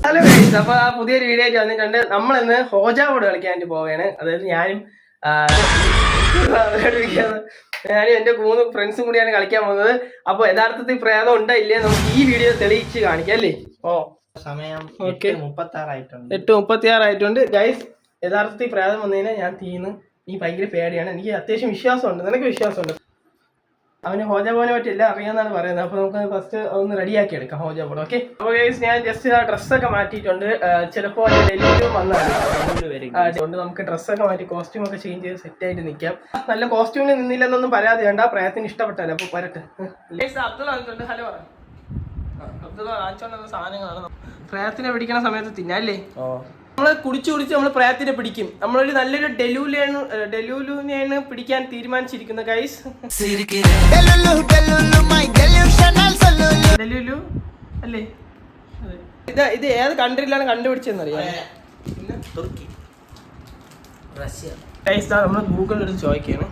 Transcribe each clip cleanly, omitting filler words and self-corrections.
Hello അപ്പൊ പുതിയൊരു video വന്നിട്ടുണ്ട്. നമ്മളിന്ന് ഹോജ ബോർഡ് കളിക്കാൻ വേണ്ടി പോവുകയാണ്. അതായത് ഞാനും എന്റെ 3 ഫ്രണ്ട്സും കൂടിയാണ് കളിക്കാൻ പോകുന്നത്. അപ്പൊ യഥാർത്ഥത്തിൽ പ്രേതം ഉണ്ടോ ഇല്ലേ നമുക്ക് ഈ വീഡിയോ തെളിയിച്ച് കാണിക്കാം അല്ലേ? സമയം 8:36 ആയിട്ടുണ്ട് ഗൈസ്. യഥാർത്ഥത്തിൽ പ്രേതം വന്നതിനെ ഞാൻ തീന്ന് ഈ ഭയങ്കര പേടിയാണ്. എനിക്ക് അത്യാവശ്യം വിശ്വാസമുണ്ട്. നിനക്ക് വിശ്വാസമുണ്ട്? അവന് ഹോജ ബോർഡിനെ പറ്റില്ല അറിയാന്നാണ് പറയുന്നത്. അപ്പൊ നമുക്ക് ഫസ്റ്റ് ഒന്ന് റെഡിയാക്കി എടുക്കാം ഹോജ ബോർഡ്. ഓക്കെ, അപ്പൊ ഗൈസ് ഞാൻ ജസ്റ്റ് ആ ഡ്രസ്സൊക്കെ മാറ്റിയിട്ടുണ്ട്. ചിലപ്പോൾ ഡെലിവറി വന്നാലും നമുക്ക് ഡ്രസ്സൊക്കെ മാറ്റി കോസ്റ്റ്യൂം ഒക്കെ ചേഞ്ച് ചെയ്ത് സെറ്റ് ആയിട്ട് നിൽക്കാം. നല്ല കോസ്റ്റ്യൂമിൽ നിന്നില്ലെന്നൊന്നും പരാതി വേണ്ട, പ്രേതത്തിന് ഇഷ്ടപ്പെട്ടല്ലോ. അപ്പൊ വരട്ടെ. അബ്ദുള്ള വന്നിട്ടുണ്ട്. ഹലോ പറ. അബ്ദുള്ള വാങ്ങിച്ചോണ്ടുള്ള സാധനങ്ങളാണ് പ്രേതത്തിനെ പിടിക്കണ സമയത്ത് തിന്നാല്ലേ. നമ്മള് കുടിച്ച് നമ്മൾ പ്രേതത്തിനെ പിടിക്കും. നമ്മളൊരു നല്ലൊരു ഡെലൂലിനെയാണ് പിടിക്കാൻ തീരുമാനിച്ചിരിക്കുന്നത് ഗൈസ്. ഡെലൂലു അല്ലേ? ഇത് ഏത് കൺട്രിയിലാണ് കണ്ടുപിടിച്ചതെന്നറിയാം? തുർക്കി, റഷ്യ. ഗൈസ് നമ്മൾ ഗൂഗിളിൽ എടുത്ത് ചോദിക്കുകയാണ്.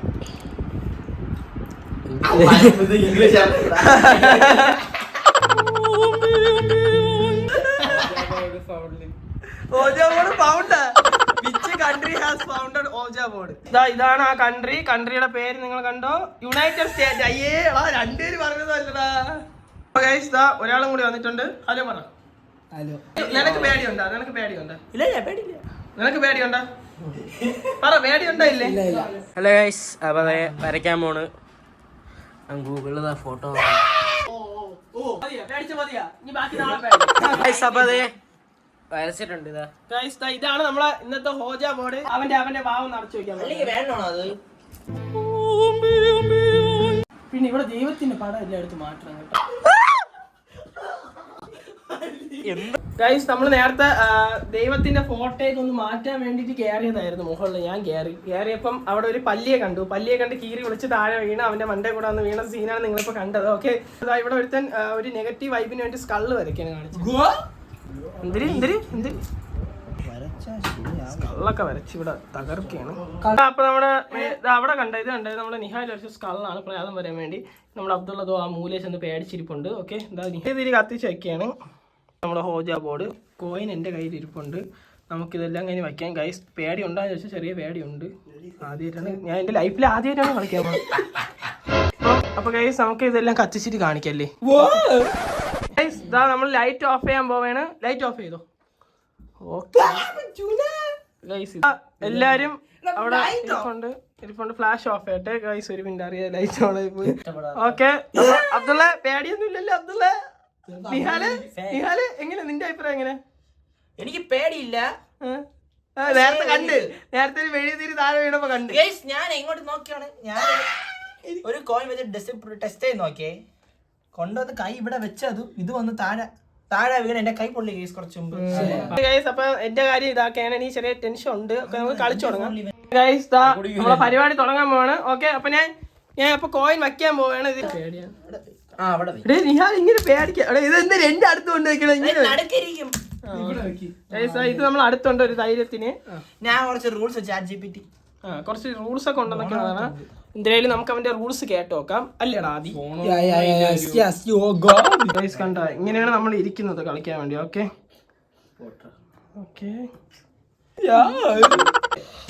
ഇതാണ് ആ കൺട്രിയുടെ പേര്. നിങ്ങൾ കണ്ടോ? United state. അയ്യേ രണ്ടുപേര് പറഞ്ഞതല്ലടാ. ഒരാളും കൂടി വന്നിട്ടുണ്ട്. ഹലോ പറ. ഹലോ. നിനക്ക് പേടിയുണ്ടോ? ഇല്ല, പേടിയില്ല. നിനക്ക് പേടിയുണ്ടോ? പറ, പേടിയുണ്ടോ? ഇല്ലേ? ഹലോ ഗൈസ്, അപ്പൊ വരയ്ക്കാൻ പോണ്. ഗൂഗിളിൽ ഫോട്ടോ വരച്ചിട്ടുണ്ട്. ഇതാണ് നമ്മളെ ഇന്നത്തെ ഹോജ ബോർഡ്. അവന്റെ ഭാവം നടച്ചു വെക്കാൻ. പിന്നെ ഇവിടെ ദൈവത്തിന്റെ പടം എല്ലായിടത്തും മാറ്റണം കേട്ടോ. ഗൈസ് നമ്മൾ നേരത്തെ ദൈവത്തിന്റെ ഫോട്ടോയൊക്കെ ഒന്ന് മാറ്റാൻ വേണ്ടിട്ട് കയറിയതായിരുന്നു മുകളിൽ. ഞാൻ കയറിയപ്പം അവിടെ ഒരു പല്ലിയെ കണ്ട് കീറി വിളിച്ച് താഴെ വീണ് അവന്റെ മണ്ടേ കൂടെ വന്ന് വീണ സീനാണ് നിങ്ങളിപ്പോ കണ്ടത്. ഓക്കെ, ഇവിടെ ഒരുത്തൻ ഒരു നെഗറ്റീവ് വൈബിന് വേണ്ടി സ്കള്ള് വരയ്ക്കാണ് കാണിച്ചത്. സ്കള്ളൊക്കെ വരച്ച് ഇവിടെ തകർക്കുകയാണ്. അപ്പൊ നമ്മുടെ അവിടെ ഇത് നമ്മുടെ നിഹാൽ വരച്ച സ്കള്ളാണ് പ്രേതം വരാൻ വേണ്ടി. നമ്മുടെ അബ്ദുള്ളതോ ആ മൂലയിൽ ചെന്ന് പേടിച്ചിരിപ്പുണ്ട്. ഓക്കെ, നിഹാൽ കത്തിച്ച് വെക്കുകയാണ് നമ്മുടെ ഹോജ ബോർഡ്. കോയിൻ എൻ്റെ കയ്യിൽ ഇരിപ്പുണ്ട്. നമുക്കിതെല്ലാം കഴിഞ്ഞ് വയ്ക്കാം ഗൈസ്. പേടി ഉണ്ടാന്ന് ചോദിച്ചാൽ ചെറിയ പേടിയുണ്ട്. ആദ്യമായിട്ടാണ് ഞാൻ എൻ്റെ ലൈഫിൽ ആദ്യമായിട്ടാണ് കളിക്കാൻ പോകുന്നത്. അപ്പൊ ഗൈസ് നമുക്ക് ഇതെല്ലാം കത്തിച്ചിട്ട് കാണിക്കല്ലേ. ഗൈസ് നമ്മൾ ലൈറ്റ് ഓഫ് ചെയ്യാൻ പോവേണ്. ലൈറ്റ് ഓഫ് ചെയ്തോ? ഓക്കെ ഗൈസ്, എല്ലാരും അവിടെ ഇരിപ്പുണ്ട്. ഫ്ലാഷ് ഓഫ് ചെയ്യട്ടെ ഗൈസ്. ഒരു മിനിറ്റ് അറിയാം, ലൈറ്റ് ഓൺ ആയി പോയി. ഓക്കെ, അബ്ദുള്ള പേടിയൊന്നും ഇല്ലല്ലോ? അബ്ദുള്ള, നിഹാല് എങ്ങനെ? നിന്റെ അഭിപ്രായം എങ്ങനെ? എനിക്ക് പേടിയില്ല. നേരത്തെ വെളിയിൽ താഴെ വീണപ്പോ കണ്ട്. ഞാൻ എങ്ങോട്ട് നോക്കിയാണ്, ഞാൻ ഒരു കോയിൻ വെച്ച് ടെസ്റ്റ് ചെയ്ത് നോക്കിയേ. കൊണ്ടുവന്ന് കൈ ഇവിടെ വെച്ചത് ഇത് വന്ന് താഴെ വീണ് എന്റെ കൈ പൊള്ളി കേസ് കുറച്ച് മുമ്പ്. അപ്പൊ എന്റെ കാര്യം ഇതാക്കിയാണ്. എനിക്ക് ചെറിയ ടെൻഷൻ ഉണ്ട്. നമുക്ക് കളിച്ചു തുടങ്ങാം ഗൈസ്. നമ്മളെ പരിപാടി തുടങ്ങാൻ പോവാണ്. ഓക്കെ, അപ്പൊ ഞാൻ അപ്പൊ കോയിൻ വയ്ക്കാൻ പോവാണ്. ഇത് പേടിയാണ്. നിഹാൽ ഇങ്ങനെ പേടിക്കാം. ഇതെന്താ എന്റെ അടുത്ത് കൊണ്ട് വെക്കണം? ഇത് നമ്മൾ അടുത്തുണ്ട് ഒരു ധൈര്യത്തിന്. ഞാൻ കുറച്ച് റൂൾസ് ഒക്കെ ഉണ്ടെന്നൊക്കെയാണ്. എന്തായാലും നമുക്ക് അവന്റെ റൂൾസ് കേട്ട് നോക്കാം അല്ലേടാ ആദ്യം. കണ്ട ഇങ്ങനെയാണ് നമ്മൾ ഇരിക്കുന്നത് കളിക്കാൻ വേണ്ടി. ഓക്കെ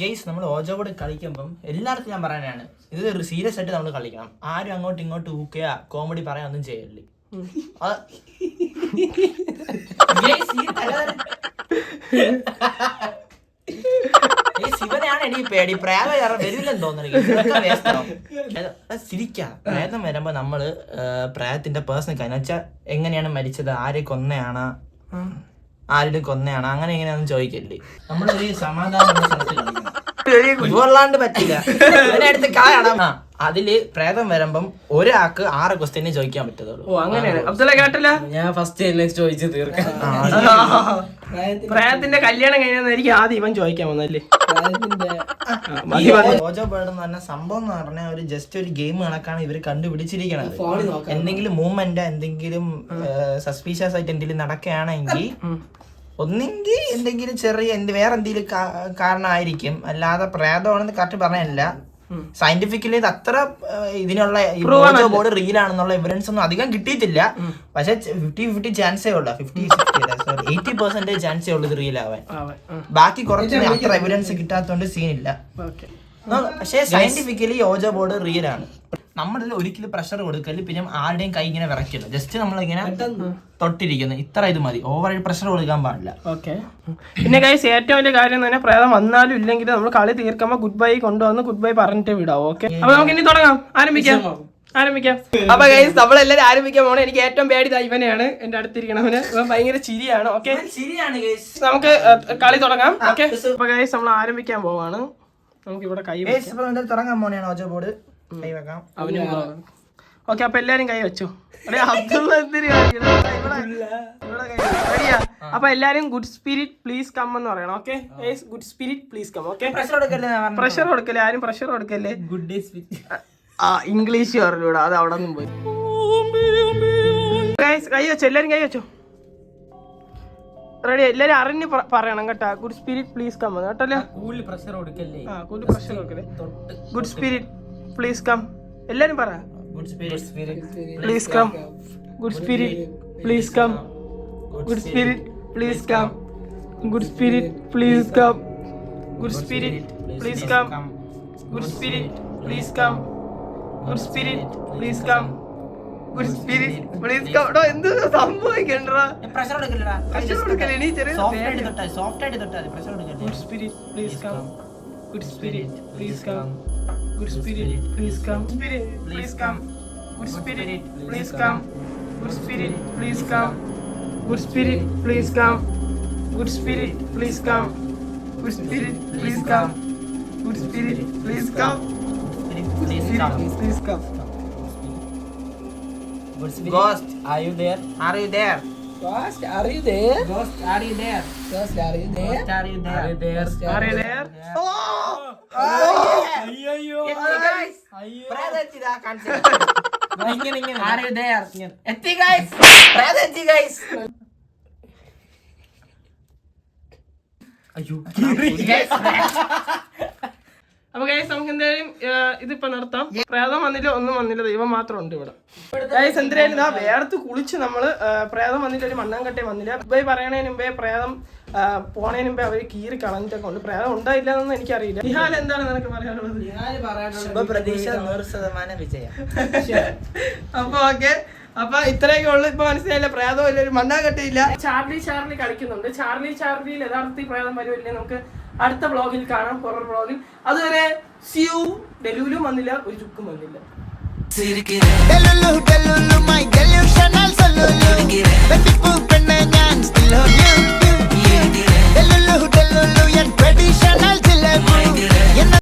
ഗെയ്സ്, നമ്മൾ ഹോജ ബോർഡ് കളിക്കുമ്പം എല്ലായിടത്തും ഞാൻ പറയാനാണ്, ഇത് സീരിയസ് ആയിട്ട് നമ്മൾ കളിക്കണം. ആരും അങ്ങോട്ടും ഇങ്ങോട്ടും ഊക്കയാ കോമഡി പറയാൻ ഒന്നും ചെയ്യല്ലേ. ശിവനെയാണ് എനിക്ക് പേടി. പ്രേതം വരില്ലെന്ന് തോന്നുന്നു. ചിരിക്കാം. പ്രേതം വരുമ്പോ നമ്മള് പ്രേതത്തിന്റെ പേഴ്സണൽ കാര്യം വെച്ചാൽ എങ്ങനെയാണ് മരിച്ചത്, ആരെ കൊന്നയാണ്, ആരുടെ കൊന്നയാണ്, അങ്ങനെ എങ്ങനെയാണെന്ന് ചോദിക്കല്ലേ. നമ്മളൊരു സമാധാനമുള്ള സ്ഥലത്ത് കളിക്കണം. ഇവല്ലാണ്ട് പറ്റില്ല. ഇതിനടുത്ത് കായണം. അതില് പ്രേതം വരുമ്പം ഒരാൾക്ക് 6 ക്വസ്റ്റ്യനെ ചോദിക്കാൻ പറ്റത്തുള്ളൂ. അങ്ങനെയാണ്. അബ്ദുള്ള കേട്ടില്ല? ഞാൻ ഫസ്റ്റ് ചോദിച്ചു തീർക്കാം. പ്രേതത്തിന്റെ കല്യാണം കഴിഞ്ഞാൽ ആദ്യം ഇവൻ ചോദിക്കാൻ വന്നല്ലേ. ഹോജ ബോർഡ് എന്ന് പറഞ്ഞ സംഭവം എന്ന് പറഞ്ഞാൽ ഒരു ജസ്റ്റ് ഒരു ഗെയിം കണക്കാണ് ഇവർ കണ്ടുപിടിച്ചിരിക്കണത്. എന്തെങ്കിലും മൂവ്മെന്റ്, എന്തെങ്കിലും സസ്പീഷ്യസ് ആയിട്ട് എന്തെങ്കിലും നടക്കുകയാണെങ്കിൽ ഒന്നെങ്കിൽ എന്തെങ്കിലും ചെറിയ വേറെ എന്തെങ്കിലും കാരണമായിരിക്കും. അല്ലാതെ പ്രേതമാണെന്ന് കറക്റ്റ് പറഞ്ഞല്ല. സയന്റിഫിക്കലി ഇത് അത്ര ഇതിനുള്ള ഓജോ ബോർഡ് റിയൽ ആണെന്നുള്ള എവിഡൻസ് ഒന്നും അധികം കിട്ടിയിട്ടില്ല. പക്ഷെ 50-50 ചാൻസേ ഉള്ളൂ, 80% ചാൻസേ ഉള്ളൂ ഇത് റിയൽ ആവാൻ. ബാക്കി കുറച്ച് അത്ര എവിഡൻസ് കിട്ടാത്തതുകൊണ്ട് സീനില്ല. പക്ഷെ സയന്റിഫിക്കലി ഓജോ ബോർഡ് റിയൽ ആണ്. നമ്മളിൽ ഒരിക്കലും പ്രഷർ കൊടുക്കല്, പിന്നെ ആരുടെയും കൈ ഇങ്ങനെ വിറക്കില്ല, ജസ്റ്റ് നമ്മളിങ്ങനെ തൊട്ടിരിക്കുന്നു, ഇത്ര ഇത് മതി, ഓവറായിട്ട് പ്രഷർ കൊടുക്കാൻ പാടില്ല. ഓക്കെ. പിന്നെ ഗൈസ് ഏറ്റവും വലിയ കാര്യം തന്നെ പ്രേതം വന്നാലും ഇല്ലെങ്കിലും നമ്മൾ കളി തീർക്കുമ്പോൾ ഗുഡ് ബൈ കൊണ്ടുവന്ന് ഗുഡ് ബൈ പറഞ്ഞിട്ട് വിടാം. ഓക്കെ, അപ്പൊ നമുക്ക് ഇനി തുടങ്ങാം, ആരംഭിക്കാം. അപ്പൊ ഗൈസ് നമ്മളെല്ലാരും ആരംഭിക്കാൻ പോണേ. എനിക്ക് ഏറ്റവും പേടി ഇവനെയാണ്, എന്റെ അടുത്തിരിക്കണവന്. ഇവൻ ഭയങ്കര ചിരിയാണ്. ഓക്കെ, നമുക്ക് കളി തുടങ്ങാം. ഓക്കെ, അപ്പൊ ഗൈസ് നമ്മൾ ആരംഭിക്കാൻ പോവാണ്. നമുക്ക് ഇവിടെ കൈ തുടങ്ങാൻ പോണെയാണ് ഓജോ ബോർഡ്. കൈ വെക്കാം. ഓക്കെ, അപ്പൊ എല്ലാരും കൈ വെച്ചോ. അപ്പൊ എല്ലാരും ഗുഡ് സ്പിരിറ്റ് പ്ലീസ് കം എന്ന് പറയണം. Okay, good spirit please come. Okay, pressure കൊടുക്കല്ലേ, ആരും പ്രഷർ കൊടുക്കല്ലേ. ഗുഡ് ഡേ സ്പിരിറ്റ് ഇംഗ്ലീഷ് പറഞ്ഞൂടാ, അത് അവിടെ നിന്നും പോയി. കൈ വെച്ചോ, എല്ലാരും കൈ വെച്ചോ. റെഡി, എല്ലാരും അറിഞ്ഞ് പറയണം കേട്ടാ. ഗുഡ് സ്പിരിറ്റ് പ്ലീസ് കം കേട്ടല്ലേ. പ്രഷർ കൊടുക്കല്ലേ, പ്രഷർ കൊടുക്കല്ലേ. Good spirit please come. എല്ലാരും പറ. Good spirit please come. Good spirit please come. Good spirit please come. Good spirit please come. Good spirit please come. Good spirit please come. Good spirit please come. Good spirit please come. എന്ത് സംഭവിക്കണ്ടാ, pressure കൊടുക്കല്ലടാ, pressure കൊടുക്കല്ലേ. നീ ചെറിയ soft ആയിട്ട് തൊട്ടാ pressure കൊടുക്കല്ലേ. Good spirit please come. Good spirit please come. Good spirit, please come. Spirit, please come. Good spirit, please come. Good spirit, please come. Good spirit, please come. Good spirit, please come. Good spirit, please come. Good spirit, please come. Please come. Ghost, are you there? Are you there? Ghost, are you there? Ghost, are you there? Ghost, are you there? Ghost, are you there? Are you there? അയ്യോ പ്രേതത്തിതാ കാണിച്ചത്. Are you there? എത്തി guys, പ്രേതത്തി guys. അയ്യോ അപ്പൊ guys നമുക്ക് എന്തായാലും ഇതിപ്പോ നിർത്താം. പ്രേതം വന്നില്ല, ഒന്നും വന്നില്ല, ദൈവം മാത്രം ഉണ്ട് ഇവിടെ. ഗൈസ് എന്തായാലും ഇതാ വേർത്ത് കുളിച്ച് നമ്മള് പ്രേതം വന്നില്ല, ഒരു മണ്ണാങ്കട്ടയും വന്നില്ല. മുമ്പേ പറയണതിന് മുമ്പേ പ്രേതം പോണതിന് മുമ്പേ അവര് കീറി കളഞ്ഞിട്ടൊക്കെ ഉണ്ട്. പ്രേതം ഉണ്ടായില്ല എന്നൊന്നും എനിക്കറിയില്ല. നിഹാൽ എന്താണ് നിനക്ക് പറയാനുള്ളത്? ശുഭപ്രതീക്ഷ 100% വിജയം. അപ്പൊ ഓക്കെ, അപ്പൊ ഇത്രയൊക്കെ ഉള്ളു. ഇപ്പൊ മനസ്സിലായില്ല, പ്രേതം ഇല്ല, ഒരു മണ്ണാങ്കട്ടയില്ല. ചാർലി കളിക്കുന്നുണ്ട്. ചാർലിയിൽ യഥാർത്ഥത്തിൽ പ്രേതം വരുമില്ലേ നമുക്ക് അടുത്ത വ്ളോഗിൽ കാണാം, ഹൊറർ വ്ളോഗിൽ. അതുവരെ സിയു. ഡെലൂലും വന്നില്ല, ഒരു ചുക്കും വന്നില്ല.